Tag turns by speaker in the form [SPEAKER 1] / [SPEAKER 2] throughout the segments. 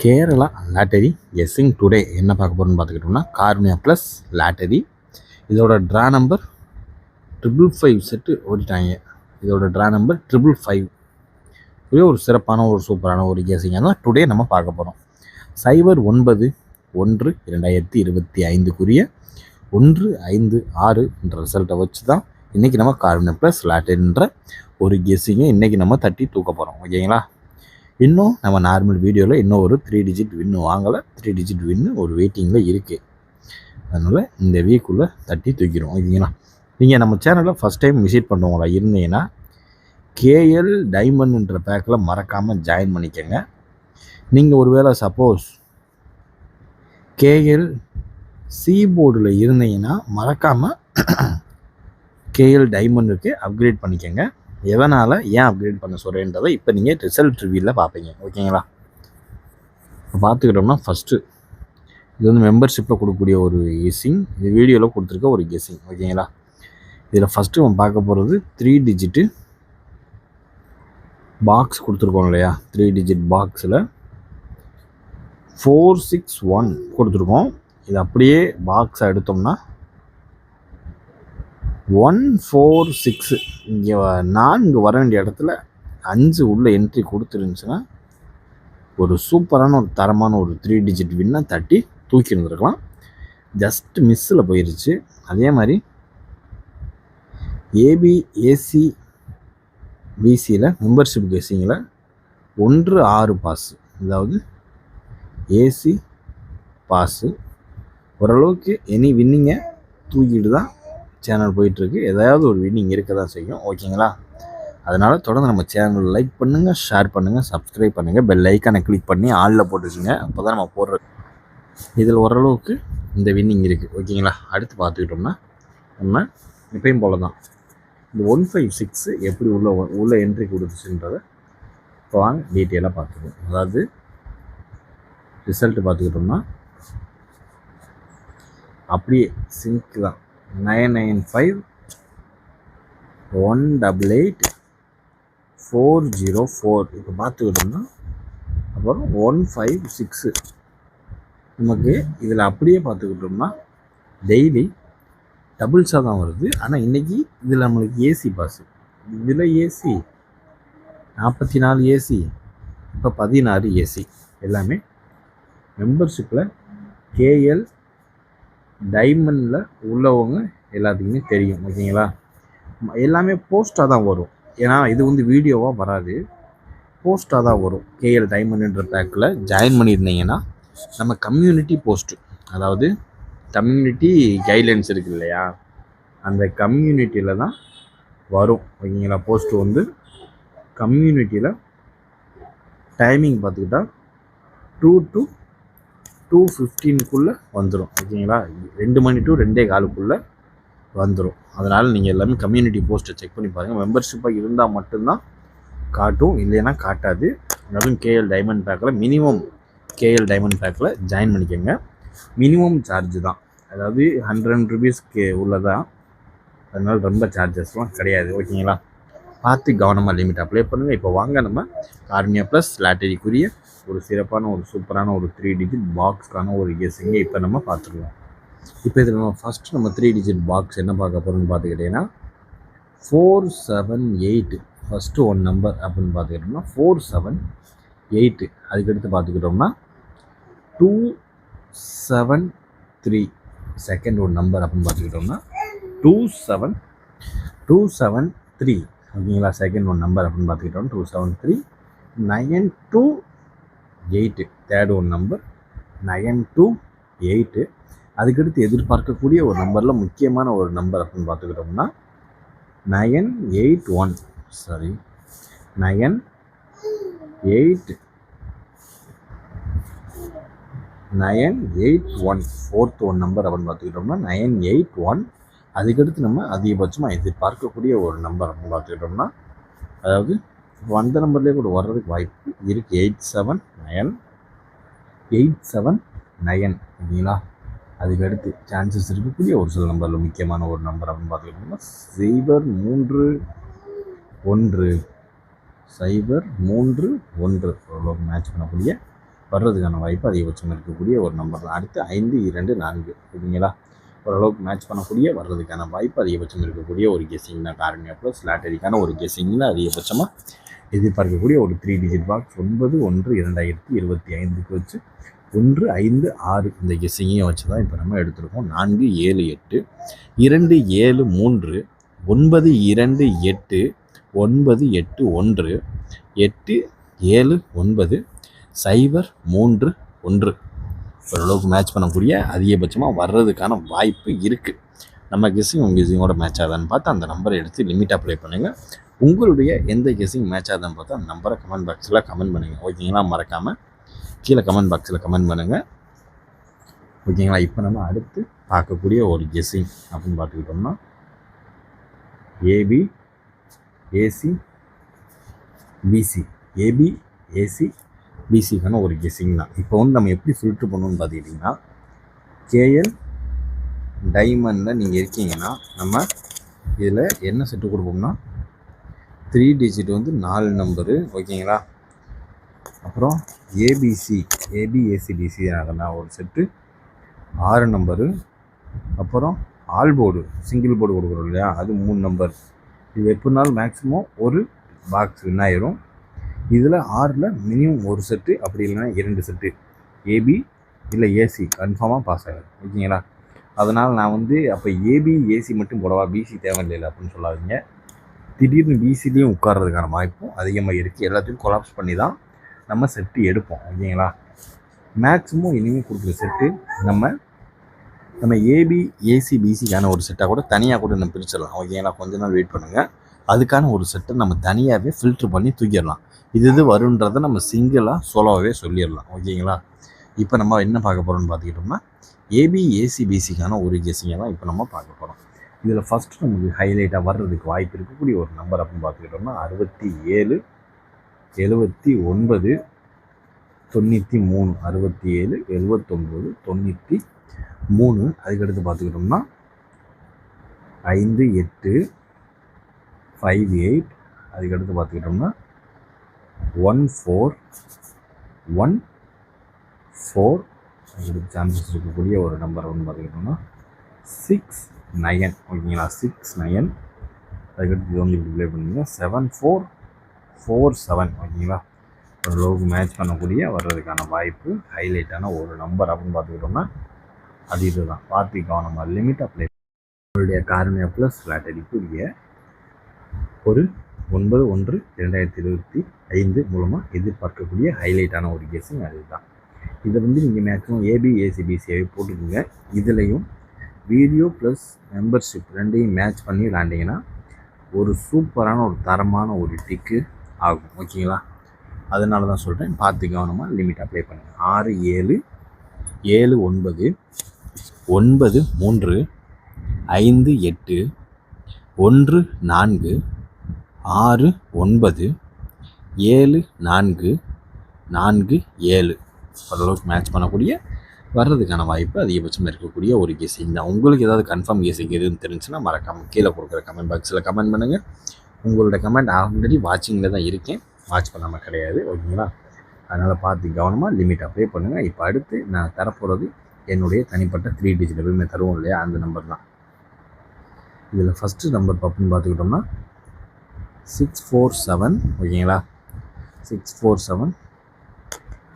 [SPEAKER 1] Kerala lottery guessing today என்ன பார்க்க போகிறோம்னு பார்த்துக்கிட்டோம்னா கார்னியா ப்ளஸ் லாட்டரி. இதோட ட்ரா நம்பர் 555 செட்டு ஓடிட்டாங்க. இதோட ட்ரா நம்பர் 555. இதே ஒரு சிறப்பான ஒரு சூப்பரான ஒரு கெஸ்ஸிங்காக தான் டுடே நம்ம பார்க்க போகிறோம். 09/1/2025 156 என்ற ரிசல்ட்டை வச்சு தான் இன்றைக்கி நம்ம கார்னியா ப்ளஸ் லாட்டரின்ற ஒரு கெஸ்ஸிங்கை இன்றைக்கி நம்ம தட்டி தூக்க போகிறோம். ஓகேங்களா? இன்னும் நம்ம நார்மல் வீடியோவில் இன்னும் ஒரு 3 டிஜிட் வின்னு வாங்கலை. 3 டிஜிட் வின்னு ஒரு வெயிட்டிங்கில் இருக்குது. அதனால் இந்த வீக்குள்ளே தட்டி தூக்கிடும். ஓகேங்களா? நீங்கள் நம்ம சேனலில் ஃபஸ்ட் டைம் விசிட் பண்ணுறவங்களா இருந்தீங்கன்னா கேஎல் டைமண்ட்ன்ற பேக்கில் மறக்காமல் ஜாயின் பண்ணிக்கோங்க. நீங்கள் ஒருவேளை சப்போஸ் கேஎல் சி போர்டில் இருந்தீங்கன்னா மறக்காமல் கேஎல் டைமண்டுக்கு அப்கிரேட் பண்ணிக்கோங்க. எதனால் ஏன் அப்கிரேட் பண்ண சொல்கிறேன்றதை இப்போ நீங்கள் ரிசல்ட் ரிவ்யூவில் பார்ப்பீங்க. ஓகேங்களா? இப்போ பார்த்துக்கிட்டோம்னா ஃபஸ்ட்டு இது வந்து மெம்பர்ஷிப்பில் கொடுக்கக்கூடிய ஒரு கெஸ்ஸிங். இது வீடியோவில் கொடுத்துருக்க ஒரு கெஸ்ஸிங். ஓகேங்களா? இதில் ஃபஸ்ட்டு நம்ம பார்க்க போகிறது 3 டிஜிட்டு பாக்ஸ் கொடுத்துருக்கோம் இல்லையா? 3 டிஜிட் பாக்ஸில் 461 கொடுத்துருக்கோம். இது அப்படியே பாக்ஸை எடுத்தோம்னா 146 இங்கே 4 வர வேண்டிய இடத்துல 5 உள்ள என்ட்ரி கொடுத்துருந்துச்சுன்னா ஒரு சூப்பரான ஒரு தரமான ஒரு 3 டிஜிட் வின்னை தட்டி தூக்கி இருந்துருக்கலாம். ஜஸ்ட் மிஸ்ஸில் போயிருச்சு. அதே மாதிரி ஏபிஏசி பிசியில் மெம்பர்ஷிப் கெஸ்ஸிங்கில் 16 பாஸு, அதாவது ஏசி பாஸு ஓரளவுக்கு எனி வின்னிங்கை தூக்கிட்டு தான் சேனல் போயிட்டுருக்கு. ஏதாவது ஒரு வின்னிங் இருக்க தான் செய்யும். ஓகேங்களா? அதனால் தொடர்ந்து நம்ம சேனல் லைக் பண்ணுங்கள், ஷேர் பண்ணுங்கள், சப்ஸ்கிரைப் பண்ணுங்கள், பெல் ஐக்கானை கிளிக் பண்ணி ஆளில் போட்டுச்சுங்க. அப்போ தான் நம்ம போடுற இதில் ஓரளவுக்கு இந்த வின்னிங் இருக்குது. ஓகேங்களா? அடுத்து பார்த்துக்கிட்டோம்னா நம்ம எப்பயும் போல தான் இந்த 156 எப்படி உள்ள என்ட்ரி கொடுத்துச்சுன்றதை இப்போ வாங்க டீட்டெயிலாக பார்த்துக்கோம். அதாவது ரிசல்ட்டு பார்த்துக்கிட்டோம்னா அப்படியே சிங்க் தான். 995 188 404 இப்போ பார்த்துக்கிட்டோம்னா அப்புறம் 156 நமக்கு இதில் அப்படியே பார்த்துக்கிட்டோம்னா டெய்லி டபுள்ஸாக தான் வருது. ஆனால் இன்றைக்கி இதில் நம்மளுக்கு ஏசி பாஸு, இதில் ஏசி 44 ஏசி, இப்போ 16 ஏசி. எல்லாமே மெம்பர்ஷிப்பில் கேஎல் டைமண்டில் உள்ளவங்க எல்லாத்துக்குமே தெரியும். ஓகேங்களா? எல்லாமே போஸ்ட்டாக தான் வரும். ஏன்னா இது வந்து வீடியோவாக வராது, போஸ்ட்டாக தான் வரும். கேஎல் டைமண்ட்ன்ற பேக்கில் ஜாயின் பண்ணியிருந்தீங்கன்னா நம்ம கம்யூனிட்டி போஸ்ட்டு, அதாவது கம்யூனிட்டி கைட்லைன்ஸ் இருக்குது இல்லையா, அந்த கம்யூனிட்டியில் தான் வரும். ஓகேங்களா? போஸ்ட்டு வந்து கம்யூனிட்டியில் டைமிங் பார்த்துக்கிட்டா 2 to 2:15 வந்துடும். ஓகேங்களா? 2 மணி to 2:15 வந்துடும். அதனால் நீங்கள் எல்லாமே கம்யூனிட்டி போஸ்ட்டை செக் பண்ணி பாருங்கள். மெம்பர்ஷிப்பாக இருந்தால் மட்டும்தான் காட்டும், இல்லைன்னா காட்டாது. அதுவும் கேஎல் டைமண்ட் பேக்கில் மினிமம் கேஎல் டைமண்ட் பேக்கில் ஜாயின் பண்ணிக்கோங்க. மினிமம் சார்ஜ் தான், அதாவது 100 ருபீஸ்க்கு உள்ளதான். அதனால் ரொம்ப சார்ஜஸ்லாம் கிடையாது. ஓகேங்களா? பார்த்து கவனமாக லிமிட் அப்ளை பண்ணுங்கள். இப்போ வாங்க நம்ம கார்னியா ப்ளஸ் லாட்டரிக்குரிய ஒரு சிறப்பான ஒரு சூப்பரான ஒரு 3 டிஜிட் பாக்ஸ்க்கான ஒரு கெஸ்ஸிங்கை இப்போ நம்ம பார்த்துருவோம். இப்போ இதில் நம்ம ஃபஸ்ட்டு நம்ம 3 டிஜிட் பாக்ஸ் என்ன பார்க்க போகிறோம்னு பார்த்துக்கிட்டிங்கன்னா 478 ஃபஸ்ட்டு ஒன் நம்பர் அப்படின்னு பார்த்துக்கிட்டோம்னா 478. அதுக்கடுத்து பார்த்துக்கிட்டோம்னா 273 செகண்ட் ஒன் நம்பர் அப்படின்னு பார்த்துக்கிட்டோம்னா 273. ஓகேங்களா? செகண்ட் ஒன் நம்பர் அப்படின்னு பார்த்துக்கிட்டோம் 273. 928 தேர்ட் ஒன் நம்பர் 928. அதுக்கடுத்து எதிர்பார்க்கக்கூடிய ஒரு நம்பரில் முக்கியமான ஒரு நம்பர் அப்படின்னு பார்த்துக்கிட்டோம்னா 981 ஃபோர்த் ஒன் நம்பர் அப்படின்னு பார்த்துக்கிட்டோம்னா 981. அதுக்கடுத்து நம்ம அதிகபட்சமாக எதிர்பார்க்கக்கூடிய ஒரு நம்பர் அப்படின்னு பார்த்துக்கிட்டோம்னா, அதாவது அந்த நம்பர்லேயே கூட வர்றதுக்கு வாய்ப்பு இருக்குது 879. ஓகேங்களா? அதுக்கடுத்து சான்சஸ் இருக்கக்கூடிய ஒரு சில நம்பரில் முக்கியமான ஒரு நம்பர் அப்படின்னு பார்த்துக்கிட்டோம்னா 031 மேட்ச் பண்ணக்கூடிய வர்றதுக்கான வாய்ப்பு அதிகபட்சம் இருக்கக்கூடிய ஒரு நம்பர் தான். அடுத்து 5, 2, 4 ஓகேங்களா, ஓரளவுக்கு மேட்ச் பண்ணக்கூடிய வர்றதுக்கான வாய்ப்பு அதிகபட்சம் இருக்கக்கூடிய ஒரு கெஸ்ஸிங் தான். காரணியா ப்ளஸ் லாட்டரிக்கான ஒரு கெஸ்ஸிங்கில் அதிகபட்சமாக எதிர்பார்க்கக்கூடிய ஒரு 3 டிஜிட் பாக்ஸ் 9/1/2025க்கு வச்சு 1, 5, 6 இந்த கெஸ்ஸிங்கையும் வச்சு தான் இப்போ நம்ம எடுத்திருக்கோம். 4, 7, 8, 2, 7, 3, 9, 2, 8, 9, 8, 1, 8, 7, 9, 0, 3, 1 ஓரளவுக்கு மேட்ச் பண்ணக்கூடிய அதிகபட்சமாக வர்றதுக்கான வாய்ப்பு இருக்குது. நம்ம கெஸ்ஸிங் உங்கள் கெஸ்ஸிங்கோட மேட்ச் ஆகுதான்னு பார்த்து அந்த நம்பரை எடுத்து லிமிட் அப்ளை பண்ணுங்கள். உங்களுடைய எந்த கெஸ்ஸிங் மேட்ச் ஆகுதான்னு பார்த்து அந்த நம்பரை கமெண்ட் பாக்ஸில் கமெண்ட் பண்ணுங்கள் ஓகேங்களா. மறக்காமல் கீழே கமெண்ட் பாக்ஸில் கமெண்ட் பண்ணுங்கள் ஓகேங்களா. இப்போ நம்ம அடுத்து பார்க்கக்கூடிய ஒரு கெஸ்ஸிங் அப்படின்னு பார்த்துக்கிட்டோம்னா AB AC BC, AB AC பிசிக்கான ஒரு கெஸ்ஸிங் தான். இப்போ வந்து நம்ம எப்படி ஃபில்ட்ரு பண்ணணும்னு பார்த்துக்கிட்டிங்கன்னா, கேஎல் டைமண்டில் நீங்கள் இருக்கீங்கன்னா நம்ம இதில் என்ன செட்டு கொடுப்போம்னா 3 டிஜிட் வந்து 4 நம்பரு ஓகேங்களா. அப்புறம் ஏபிசி ஏபிஏசிடிசி ஆகலாம் ஒரு செட்டு 6 நம்பரு. அப்புறம் ஆல் போர்டு சிங்கிள் போர்டு கொடுக்குறோம் இல்லையா, அது 3 நம்பர். இது எப்படினாலும் மேக்ஸிமம் ஒரு பாக்ஸ் வின் ஆயிரும். இதில் 6ல் மினிமம் ஒரு செட்டு, அப்படி இல்லைன்னா 2 செட்டு ஏபி இல்லை ஏசி கன்ஃபார்மாக பாஸ் ஆகிடும் ஓகேங்களா. அதனால் நான் வந்து அப்போ ஏபி ஏசி மட்டும் போடவா, பிசி தேவையில்லை அப்படின்னு சொல்லாதீங்க. திடீர்னு பிசிலையும் உட்கார்றதுக்கான வாய்ப்பும் அதிகமாக இருக்குது. எல்லாத்தையும் கொலாப்ஸ் பண்ணி தான் நம்ம செட்டு எடுப்போம் ஓகேங்களா. மேக்ஸிமம் இனிமேல் கொடுக்குற செட்டு நம்ம ஏபி ஏசி பிசிக்கான ஒரு செட்டாக கூட தனியாக கூட நம்ம பிரிச்சிடலாம் ஓகேங்களா. கொஞ்ச நாள் வெயிட் பண்ணுங்கள், அதுக்கான ஒரு செட்டை நம்ம தனியாகவே ஃபில்ட்ரு பண்ணி தூக்கிடலாம். இது வருன்றதை நம்ம சிங்கிளாக சோலோவாகவே சொல்லிடலாம் ஓகேங்களா. இப்போ நம்ம என்ன பார்க்க போகிறோம்னு பார்த்துக்கிட்டோம்னா ஏபி ஏசி பிசிக்கான ஒரு கெஸ்ஸிங்கை தான் இப்போ நம்ம பார்க்க போகிறோம். இதில் ஃபஸ்ட்டு நமக்கு ஹைலைட்டாக வர்றதுக்கு வாய்ப்பு இருக்கக்கூடிய ஒரு நம்பர் அப்படின்னு பார்த்துக்கிட்டோம்னா 67, 79, 93, 67, 79, 93. அதுக்கடுத்து பார்த்துக்கிட்டோம்னா 5, 8, 5, 8. அதுக்கடுத்து பார்த்துக்கிட்டோம்னா 1, 4, 1, 4. அதுக்கு சான்சஸ் இருக்கக்கூடிய ஒரு நம்பர் ஒன்று பார்த்துக்கிட்டோம்னா 6, 9 ஓகேங்களா. 6, 9. அதுக்கடுத்து இது வந்து இப்படி ப்ளே பண்ணிங்கன்னா 7, 4, 4, 7 ஓகேங்களா. ஓரளவுக்கு மேட்ச் பண்ணக்கூடிய வர்றதுக்கான வாய்ப்பு ஹைலைட்டான ஒரு நம்பர் அப்படின்னு பார்த்துக்கிட்டோம்னா அது இது தான். பார்த்துக்கோ நம்ம லிமிட் அப்ளை உங்களுடைய காரணியா ப்ளஸ் லாட்டரிக்குரிய ஒரு 9/1/2025 மூலமாக எதிர்பார்க்கக்கூடிய ஹைலைட்டான ஒரு கெஸ்ஸிங் அதுதான். இதை வந்து நீங்கள் மேக்ஸிமம் ஏபி ஏசிபிசிஐ போட்டுக்கோங்க. இதுலேயும் வீடியோ ப்ளஸ் மெம்பர்ஷிப் ரெண்டையும் மேட்ச் பண்ணி விளாண்டிங்கன்னா ஒரு சூப்பரான ஒரு தரமான ஒரு டிக்கு ஆகும் ஓகேங்களா. அதனால தான் சொல்கிறேன், பார்த்து கவனமாக லிமிட் அப்ளை பண்ணுங்கள். 6, 7, 7, 9, 9, 3, 5, 8, 1, 4, 6, 9, 7, 4, 4, 7 ஓரளவுக்கு மேட்ச் பண்ணக்கூடிய வர்றதுக்கான வாய்ப்பு அதிகபட்சமாக இருக்கக்கூடிய ஒரு கெஸ்ஸிங் தான். உங்களுக்கு ஏதாவது கன்ஃபார்ம் கெஸ்ஸிங் எதுன்னு தெரிஞ்சுன்னா மறக்காமல் கீழே கொடுக்குற கமெண்ட் பாக்ஸில் கமெண்ட் பண்ணுங்கள். உங்களோட கமெண்ட் ஆல்ரெடி வாட்சிங்கில் தான் இருக்கேன், வாட்ச் பண்ணாமல் கிடையாது ஓகேங்களா. அதனால் பார்த்து கவனமாக லிமிட் அப்ளை பண்ணுங்கள். இப்போ அடுத்து நான் தரப்போகிறது என்னுடைய தனிப்பட்ட 3 டிஜிட் எப்பவுமே தருவோம் இல்லையா, அந்த நம்பர் தான். இதில் ஃபஸ்ட்டு நம்பர் பார்ப்போம்னு பார்த்துக்கிட்டோம்னா 647 ஓகேங்களா. 647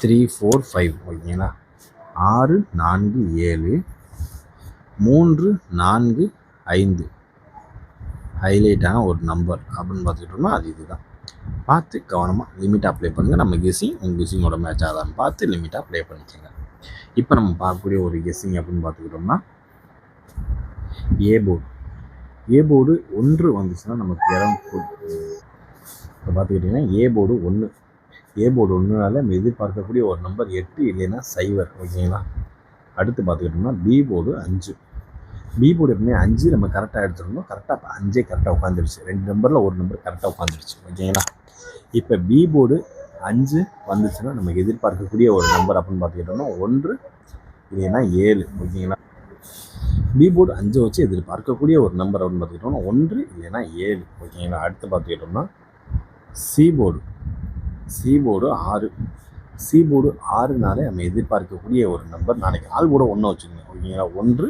[SPEAKER 1] 345 ஓகேங்களா. 6, 4, 7, 3, 4, 5 ஹைலைட்டான ஒரு நம்பர் அப்படின்னு பார்த்துக்கிட்டோம்னா அது இதுதான். பார்த்து கவனமாக லிமிட்டாக அப்ளை பண்ணுங்கள். நம்ம கெஸ்ஸிங் உங்கள் கெஸ்ஸிங்கோட மேட்ச் ஆகாதான்னு பார்த்து லிமிட்டாக அப்ளை பண்ணிக்கோங்க. இப்போ நம்ம பார்க்கக்கூடிய ஒரு கெஸ்ஸிங் அப்படின்னு பார்த்துக்கிட்டோம்னா ஏ போர்டு 1 வந்துச்சுன்னா நமக்கு இடம். இப்போ பார்த்துக்கிட்டிங்கன்னா ஏ போர்டு 1னால நம்ம எதிர்பார்க்கக்கூடிய ஒரு நம்பர் 8 இல்லைன்னா 0 ஓகேங்களா. அடுத்து பார்த்துக்கிட்டோம்னா பி போர்டு 5. பி போர்டு எப்பவுமே 5 நம்ம கரெக்டாக எடுத்துருந்தோம். கரெக்டாக 5 கரெக்டாக உட்காந்துருச்சு. 2 நம்பரில் ஒரு நம்பர் கரெக்டாக உட்காந்துருச்சு ஓகேங்களா. இப்போ பி போர்டு 5 வந்துச்சுன்னா நமக்கு எதிர்பார்க்கக்கூடிய ஒரு நம்பர் அப்படின்னு பார்த்துக்கிட்டோம்னா 1 இல்லைன்னா 7 ஓகேங்களா. பி போர்டு 5 வச்சு எதிர்பார்க்கக்கூடிய ஒரு நம்பர் அப்படின்னு பார்த்துக்கிட்டோம்னா 1 இல்லைன்னா 7 ஓகேங்களா. அடுத்து பார்த்துக்கிட்டோம்னா சி போர்டு 6. சி போர்டு 6னாலே நம்ம எதிர்பார்க்கக்கூடிய ஒரு நம்பர். நாளைக்கு ஆல் போர்டு 1 வச்சுக்கோங்க ஓகேங்களா. 1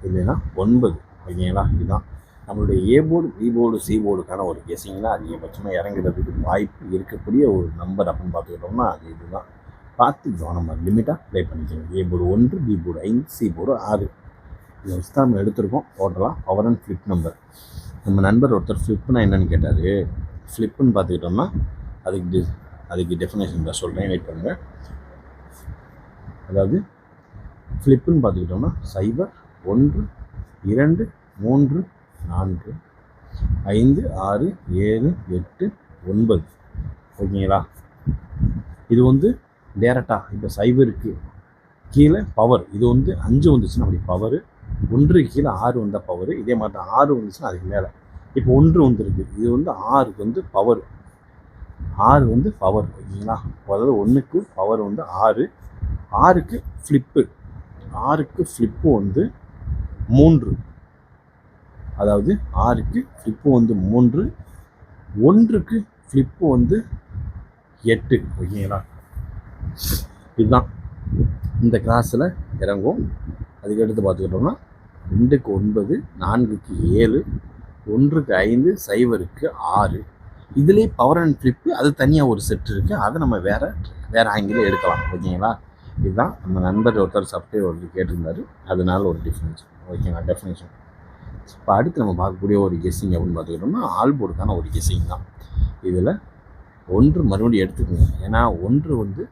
[SPEAKER 1] இல்லைன்னா 9 ஓகேங்களா. இதுதான் நம்மளுடைய A board, B board, C போர்டுக்கான ஒரு கெஸிங்னா அதிகபட்சமாக இறங்குறதுக்கு வாய்ப்பு இருக்கக்கூடிய ஒரு நம்பர் அப்படின்னு பார்த்துக்கிட்டோம்னா அது இதுதான். பார்த்து கவனமாக லிமிட்டாக ப்ளே பண்ணிக்கோங்க. A board 1, B board 5, C board 6 இதை வச்சு தான் நம்ம எடுத்திருக்கோம். டோட்டலாக பவர் அண்ட் ஃப்ளிப் நம்பர். நம்ம நண்பர் ஒருத்தர் ஃப்ளிப்புனா என்னென்னு கேட்டார். ஃப்ளிப்புன்னு பார்த்துக்கிட்டோம்னா அதுக்கு டெஃபினேஷன் தான் சொல்கிறேன், வெயிட் பண்ணுங்கள். அதாவது ஃப்ளிப்புன்னு பார்த்துக்கிட்டோம்னா 0, 1, 2, 3, 4, 5, 6, 7, 8, 9 ஓகேங்களா. இது வந்து டேரெக்டாக இப்போ 0க்கு கீழே பவர், இது வந்து 5 வந்துச்சுன்னா அப்படி பவர், 1க்கு கீழே 6 வந்தால் பவர், இதே மாதிரி தான் 6 வந்துச்சுன்னா அதுக்கு மேலே. இப்போ 1 வந்துருக்கு, இது வந்து 6க்கு வந்து பவர், 6 வந்து பவர் ஓகேங்களா. அதாவது 1க்கு பவர் வந்து 6, 6க்கு ஃப்ளிப்பு, 6க்கு ஃப்ளிப்பு வந்து 3, அதாவது 6க்கு ஃப்ளிப்பு வந்து 3, 1க்கு ஃப்ளிப்பு வந்து 8 ஓகேங்களா. இதுதான் இந்த கிளாஸில் இறங்கும். அதுக்கடுத்து பார்த்துக்கிட்டோம்னா 2க்கு 9, 4க்கு 7, 1க்கு 5, 0க்கு 6. இதுலேயே பவர் அண்ட் ஃப்ளிப்பு அது தனியாக ஒரு செட் இருக்குது. அதை நம்ம வேறு ஆங்கிளில் எடுக்கலாம் ஓகேங்களா. இதுதான் நம்ம நண்பர் ஒருத்தர் சப்ஸ்கிரைபர் கேட்டிருந்தாரு, அதனால ஒரு டிஃப்ரென்ஸ் ஓகேங்களா டெஃபினேஷன். இப்போ அடுத்து நம்ம பார்க்கக்கூடிய ஒரு கெஸ்ஸிங் அப்படின்னு பார்த்துக்கிட்டோம்னா ஆல் போர்டுக்கான ஒரு கெஸ்ஸிங் தான். இதில் 1 மறுபடியும் எடுத்துக்கோங்க. ஏன்னா 1 வந்து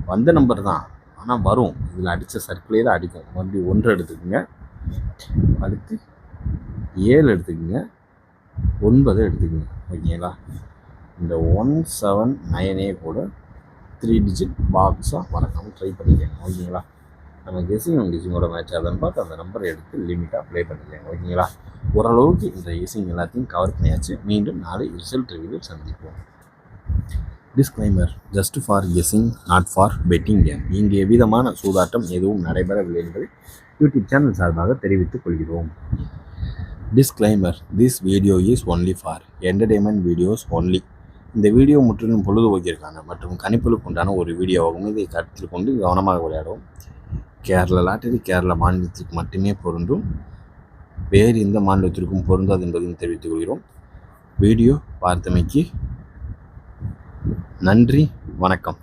[SPEAKER 1] வந்த நம்பர் தான், ஆனால் வரும், இதில் அடித்த சர்க்கிளே தான் அடிக்கும். மறுபடியும் 1 எடுத்துக்கோங்க. அடுத்து 7 எடுத்துக்கோங்க, 9 எடுத்துக்கோங்க ஓகேங்களா. இந்த 179 கூட 3 டிஜிட் பாக்ஸாக மறக்காமல் ட்ரை பண்ணிக்கோங்க ஓகேங்களா. நம்ம கெஸிங்கோட மேட்ச் ஆகுதுன்னு பார்த்து அந்த நம்பரை எடுத்து லிமிட்டாக ப்ளே பண்ணிக்கோங்க ஓகேங்களா. ஓரளவுக்கு இந்த கெஸிங் எல்லாத்தையும் கவர் பண்ணியாச்சு. மீண்டும் நாளை ரிசல்ட் ரிவ்யூவில் சந்திப்போம். Disclaimer: just for guessing, not for betting game. இங்கே எவ்விதமான சூதாட்டம் எதுவும் நடைபெறவில்லை என்பதை யூடியூப் சேனல் சார்பாக தெரிவித்துக் கொள்கிறோம். Disclaimer: this video is only for entertainment videos only. இந்த வீடியோ முற்றிலும் பொழுதுபோக்கிற்கான மற்றும் கணிப்புகளுக்கு உண்டான ஒரு வீடியோவாகும். இதை கருத்தில் கொண்டு கவனமாக விளையாடும். கேரளா லாட்டரி கேரளா மாநிலத்திற்கு மட்டுமே பொருந்தும், வேறு எந்த மாநிலத்திற்கும் பொருந்தாது என்பதையும் தெரிவித்துக் கொள்கிறோம். வீடியோ பார்த்தமைக்கு நன்றி, வணக்கம்.